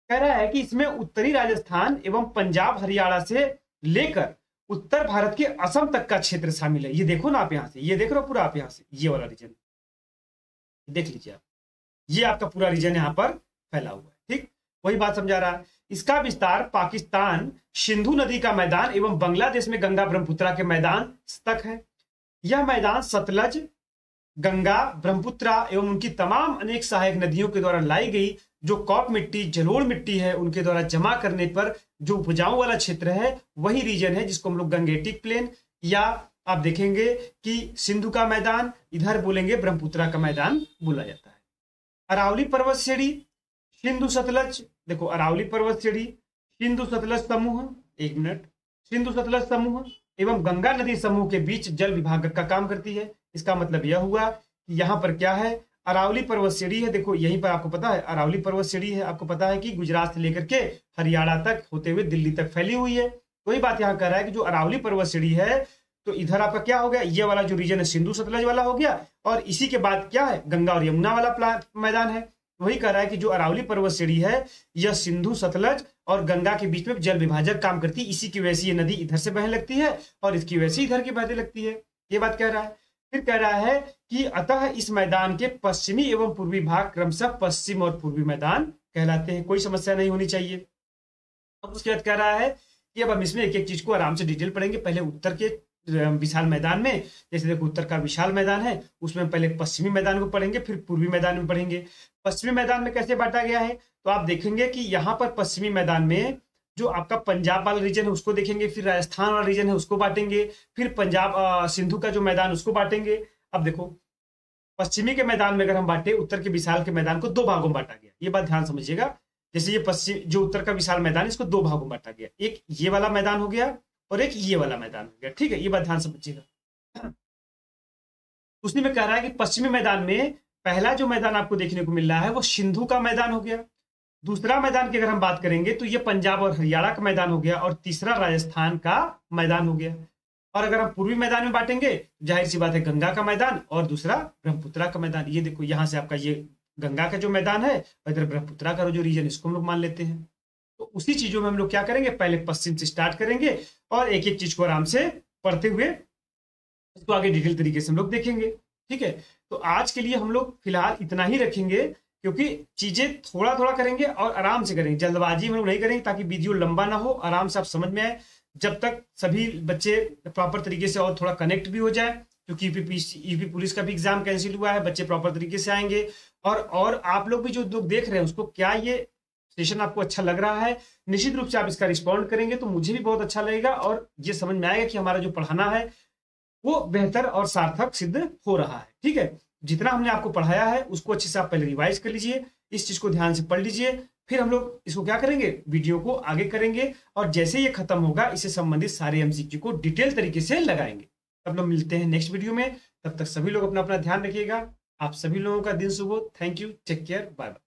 कह रहा है कि इसमें उत्तरी राजस्थान एवं पंजाब हरियाणा से लेकर उत्तर भारत के असम तक का क्षेत्र शामिल है। ये देखो ना आप यहाँ से, ये देख रहे हो पूरा आप यहाँ से, ये वाला रीजन देख लीजिए आप, ये आपका पूरा रीजन यहाँ पर फैला हुआ है, ठीक, वही बात समझा रहा है। इसका विस्तार पाकिस्तान सिंधु नदी का मैदान एवं बांग्लादेश में गंगा ब्रह्मपुत्र के मैदान तक है। यह मैदान सतलज, गंगा, ब्रह्मपुत्र एवं उनकी तमाम अनेक सहायक नदियों के द्वारा लाई गई जो कॉप मिट्टी, जलोढ़ मिट्टी है, उनके द्वारा जमा करने पर जो उपजाऊ वाला क्षेत्र है, वही रीजन है जिसको हम लोग गंगेटिक प्लेन, या आप देखेंगे कि सिंधु का मैदान, इधर बोलेंगे ब्रह्मपुत्र का मैदान बोला जाता है। अरावली पर्वत श्रेणी, सिंधु सतलज, देखो अरावली पर्वत श्रेणी, सिंधु सतलज समूह, एक मिनट, सिंधु सतलज समूह एवं गंगा नदी समूह के बीच जल विभाजक का काम करती है। इसका मतलब यह हुआ कि यहाँ पर क्या है, अरावली पर्वत श्रेणी है, देखो यहीं पर आपको पता है अरावली पर्वत श्रेणी है, आपको पता है कि गुजरात से लेकर के हरियाणा तक होते हुए दिल्ली तक फैली हुई है। वही बात यहाँ कर रहा है कि जो अरावली पर्वत श्रेणी है, तो इधर आपका क्या हो गया, ये वाला जो रीजन है सिंधु सतलज वाला हो गया, और इसी के बाद क्या है, गंगा और यमुना वाला मैदान है। वही कह रहा है कि जो अरावली पर्वत श्रेणी है, यह सिंधु सतलज और गंगा के बीच में जल विभाजक काम करती है, इसी की वजह से ये नदी इधर से बहने लगती है और इसकी वजह से इधर की बहने लगती है, ये बात कह रहा है। फिर कह रहा है कि अतः इस मैदान के पश्चिमी एवं पूर्वी भाग क्रमशः पश्चिम और पूर्वी मैदान कहलाते हैं। कोई समस्या नहीं होनी चाहिए। अब उसके बाद कह रहा है कि अब हम इसमें एक एक चीज को आराम से डिटेल पढ़ेंगे। पहले उत्तर के विशाल मैदान में, जैसे देखो उत्तर का विशाल मैदान है, उसमें पहले पश्चिमी मैदान को पढ़ेंगे, फिर पूर्वी मैदान में पढ़ेंगे। पश्चिमी मैदान में कैसे बांटा गया है, तो आप देखेंगे कि यहाँ पर पश्चिमी मैदान में जो आपका पंजाब वाला रीजन है उसको देखेंगे, फिर राजस्थान वाला रीजन है उसको बांटेंगे, फिर पंजाब सिंधु का जो मैदान उसको बांटेंगे। अब देखो पश्चिमी के मैदान में अगर हम बांटे, उत्तर के विशाल के मैदान को दो भागों में बांटा गया, ये बात ध्यान समझिएगा। जैसे ये पश्चिम जो उत्तर का विशाल मैदान है, इसको दो भागों में बांटा गया, एक ये वाला मैदान हो गया और एक ये वाला मैदान हो गया, ठीक है, ये बात ध्यान समझिएगा। उसी में कह रहा है कि पश्चिमी मैदान में पहला जो मैदान आपको देखने को मिल रहा है वो सिंधु का मैदान हो गया। दूसरा मैदान की अगर हम बात करेंगे तो ये पंजाब और हरियाणा का मैदान हो गया, और तीसरा राजस्थान का मैदान हो गया। और अगर हम पूर्वी मैदान में बांटेंगे, जाहिर सी बात है गंगा का मैदान और दूसरा ब्रह्मपुत्र का मैदान। ये देखो यहाँ से आपका ये गंगा का जो मैदान है, और इधर ब्रह्मपुत्र का जो रीजन, इसको हम लोग मान लेते हैं। तो उसी चीजों में हम लोग क्या करेंगे, पहले पश्चिम से स्टार्ट करेंगे और एक एक चीज को आराम से पढ़ते हुए इसको आगे डिटेल तरीके से हम लोग देखेंगे। ठीक है, तो आज के लिए हम लोग फिलहाल इतना ही रखेंगे, क्योंकि चीजें थोड़ा थोड़ा करेंगे और आराम से करेंगे, जल्दबाजी में हम लोग नहीं करेंगे, ताकि वीडियो लंबा ना हो, आराम से आप समझ में आए, जब तक सभी बच्चे प्रॉपर तरीके से और थोड़ा कनेक्ट भी हो जाए, क्योंकि यूपी पुलिस का भी एग्जाम कैंसिल हुआ है, बच्चे प्रॉपर तरीके से आएंगे। और आप लोग भी जो लोग देख रहे हैं उसको क्या ये सेशन आपको अच्छा लग रहा है, निश्चित रूप से आप इसका रिस्पॉन्ड करेंगे तो मुझे भी बहुत अच्छा लगेगा और ये समझ में आएगा कि हमारा जो पढ़ाना है वो बेहतर और सार्थक सिद्ध हो रहा है। ठीक है, जितना हमने आपको पढ़ाया है उसको अच्छे से आप पहले रिवाइज कर लीजिए, इस चीज को ध्यान से पढ़ लीजिए, फिर हम लोग इसको क्या करेंगे, वीडियो को आगे करेंगे और जैसे ये खत्म होगा इससे संबंधित सारे एमसीक्यू को डिटेल तरीके से लगाएंगे। तब लोग मिलते हैं नेक्स्ट वीडियो में, तब तक सभी लोग अपना अपना ध्यान रखिएगा। आप सभी लोगों का दिन शुभ हो। Thank you, take care, bye bye.